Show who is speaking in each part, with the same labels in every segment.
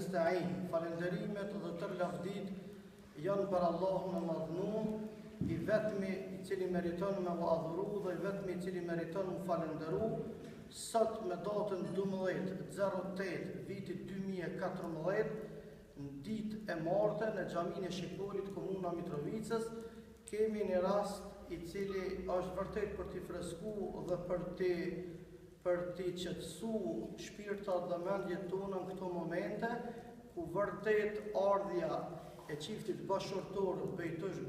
Speaker 1: nasta'in. Falenderimet dhe tërë lavdit janë për Allahun e madhnuar, i vetmi i cili meriton me u adhuru dhe i vetmi i cili meriton me falenderu. Sot me datën 12/08 vitit 2014, në ditë e martë në xhaminë e Shikolit, komuna Mitrovicës, kemi një rast i cili është vërtet për t'i fresku dhe për t'i qetësu shpirtat dhe mendjet tona në këto momente, ku vërtet ardhja e çiftit bashkëtorë Bejtush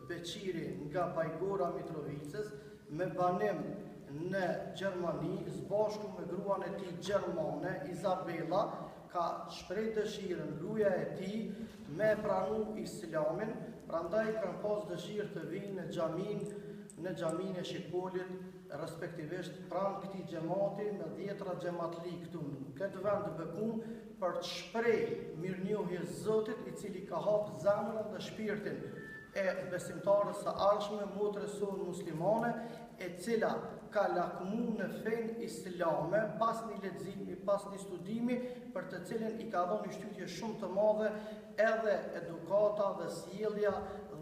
Speaker 1: Beqiri nga Bajgora Mitrovicës me banim në Gjermani, zbashku me gruan e tij gjermane, Izabela, ka shpreh dëshirën gruaja e tij me pranu Islamin, prandaj kanë pas dëshirë të vinë në xhaminë e Shikolit, respektivisht pranë këtij xhamati me 10 xhamatli këtu në këtë vend të bekuar, për të shprehë mirënjohje Zotit, i cili ka hapë zemrën dhe shpirtin e besimtarës së ardhshme, motrës sonë muslimane, e cila ka lakmu në fen islame pas një leximi, pas një studimi, për të cilin i ka dhënë një shtytje shumë të madhe edhe edukata dhe sjellja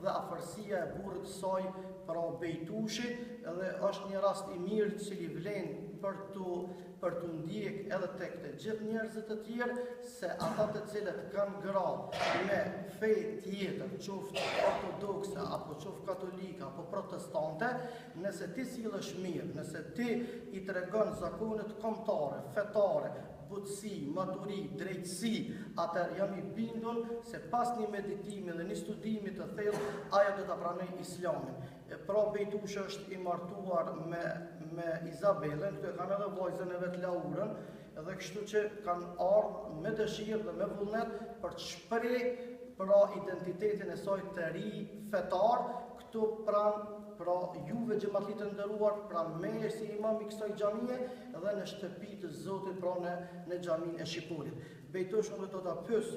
Speaker 1: dhe afërsia e burrit të saj pra Bejtushi, dhe është një rast i mirë që i vlen për të ndjek edhe tek të gjithë njerëzit të tjerë, se ata të cilët kanë gra me fe tjetër, qoftë ortodokse, apo qoftë katolike, apo protestante, nëse ti sillesh mirë, nëse ti i tregon zakonet kombëtare, fetare, butësi, maturi, drejtësi, atër jam i bindur se pas një meditimi dhe një studimi të thellë, aja do ta pranoj Islamin. Pra Bejtushi është i martuar me Izabelen, këtu e kanë edhe vajzën e vet Laurën, edhe kështu që kanë ardhur me dëshirë dhe me vullnet për të shpreh pra identitetin e saj të ri fetar këtu pra juve xhamatli të nderuar, pra me si imam i kësaj xhamie dhe në shtëpi të Zotit, pra në xhaminë e Shikolit. Bejtushi do ta pyes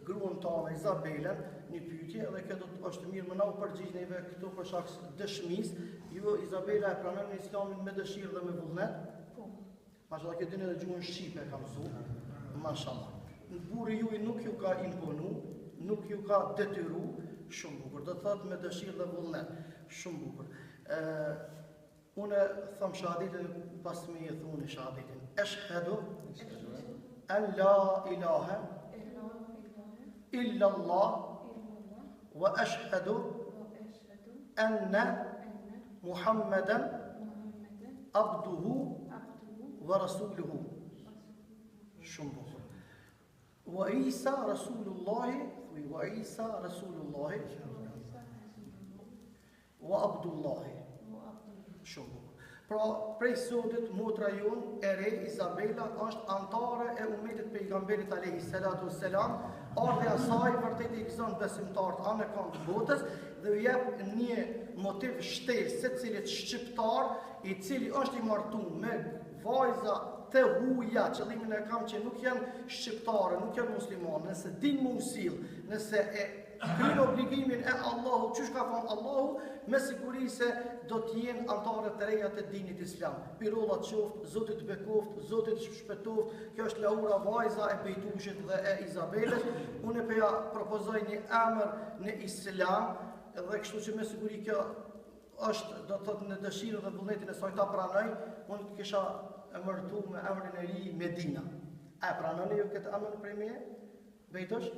Speaker 1: gruan tonë Izabelen një pyetje, dhe kjo është mirë më na u përgjigjnive këtu për shkak të dëshmisë. Ju Izabela e pranon Islamin me dëshirë dhe me vullnet? Po. Mashallah, që dini edhe gjuhën shqipe ka mësuar. Mashallah. Burri juaj nuk ju ka imponu, nuk ju ka detyru, shumë bukur. Do të thotë me dëshirë dhe vullnet, shumë bukur. Unë tham shahadetin pas me i thunë shahadetin. Ashhadu an la ilaha illa Allah wa ashhadu anna Muhammadan abduhu wa rasuluhu. Shumë bukur. Wa Isa Rasulullahi wa Isa Rasulullahi wa Abdullahi. Shumë bukur. Pra, prej sotit, motra jonë e re, Izabela, është antare e umetit pejgamberit alayhi salatu wassalam, ardhja saj vërtet i gëzon besimtarët anë kanë të botës dhe u jep një motiv shtesë secilit shqiptar i cili është i martuar me vajza të huja, qëllimin e kam që nuk janë shqiptare, nuk janë muslimanë, nëse din më usil, nëse e kryen obligimin e Allahu, çush ka thënë Allahu, me siguri se do të jenë antare të reja të dinit islam. Pirollat qoftë, Zoti të bekoft, Zoti të shpëtoft. Kjo është Laura, vajza e Bejtushit dhe e Izabelës. Unë po ja propozoj një emër në islam, dhe kështu që me siguri kjo është, do të thotë, në dëshirën dhe vullnetin e saj ta pranoj, unë të kisha emërtu me emrin e ri Medina. A pranoni ju këtë emër prej meje? Bejtush?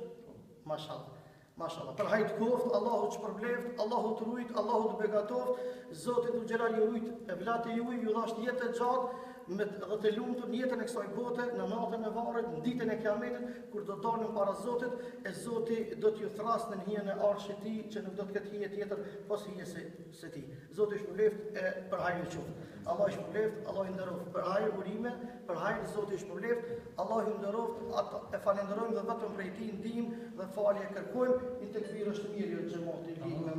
Speaker 1: Mashallah. Mashallah. Për hajt koft, Allahu të shpërbleft, Allahu të rujt, Allahu të begatoft, Zotit u Gjelal ju rujt e vlati juj, ju dhasht jetë të gjatë, dhe të lumtur në jetën e kësaj bote, në natën e varrit, në ditën e Kiametit, kur do dalën para Zotit, e Zoti do t'ju thrasë në hijen e arshit të tij, që nuk do të ketë hije tjetër pas hijes së tij. Zoti shpërbleft e për hajrin qoftë. Allah shpërbleft, Allah i nderoft për hajër urime, për hajër Zoti shpërbleft, Allah i nderoft, atë e falenderojmë dhe vetëm prej tij ndihmë dhe falje kërkojmë. Një tekbir është mirë jo xhamati i me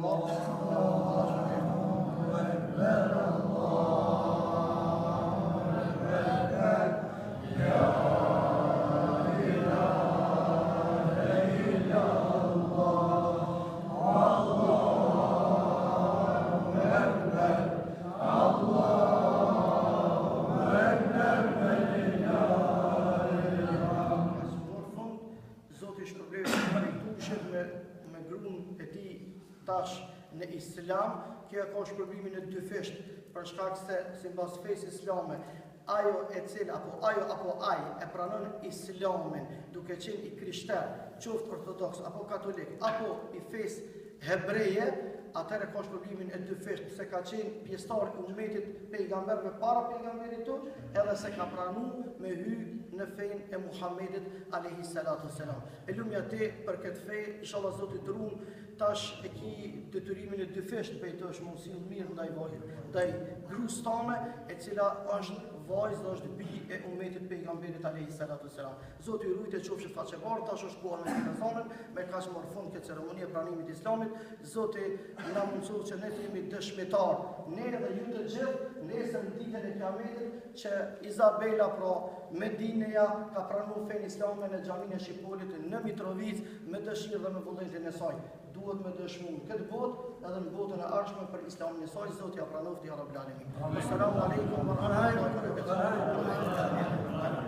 Speaker 1: Zoti Tash në Islam, kjo ka shpërblimin e dy fesht, për shkak se sipas fesë islame, ajo e e pranon Islamin duke qenë i krishter, qoftë ortodoks apo katolik, apo i fesë hebreje, atëherë ka shpërblimin e dy fesht, pse ka qenë pjesëtar i ummetit pejgamberëve para pejgamberit tonë, edhe se ka pranuar me hy në fenë e Muhamedit alayhi salatu wasalam. E lumja te për këtë fe, inshallah Zoti dërum, tash e ki detyrimin e dy fesht pejtosh mos i mirë ndaj gruas tone, e cila është vajzë, është bi e ummetit pejgamberit alayhi salatu wasalam. Zoti ju rujtë qofshi faqebar, tash është koha me Ramazanën, me kaq më fund këtë ceremoni e pranimit të Islamit. Zoti na mundsoj që ne të jemi dëshmitar, ne dhe ju të gjithë, nesër në ditën e Kiametit, që Izabela pra Medineja ka pranuar fenë islame në xhaminë e Shqipolit në Mitrovic me dëshirë dhe me vullnetin e saj. Duhet me dëshmu në këtë botë edhe në botën e ardhshme për Islamin e saj. Zoti ja pranoftë ya Rabbul Alamin. Assalamu alaikum wa rahmatullahi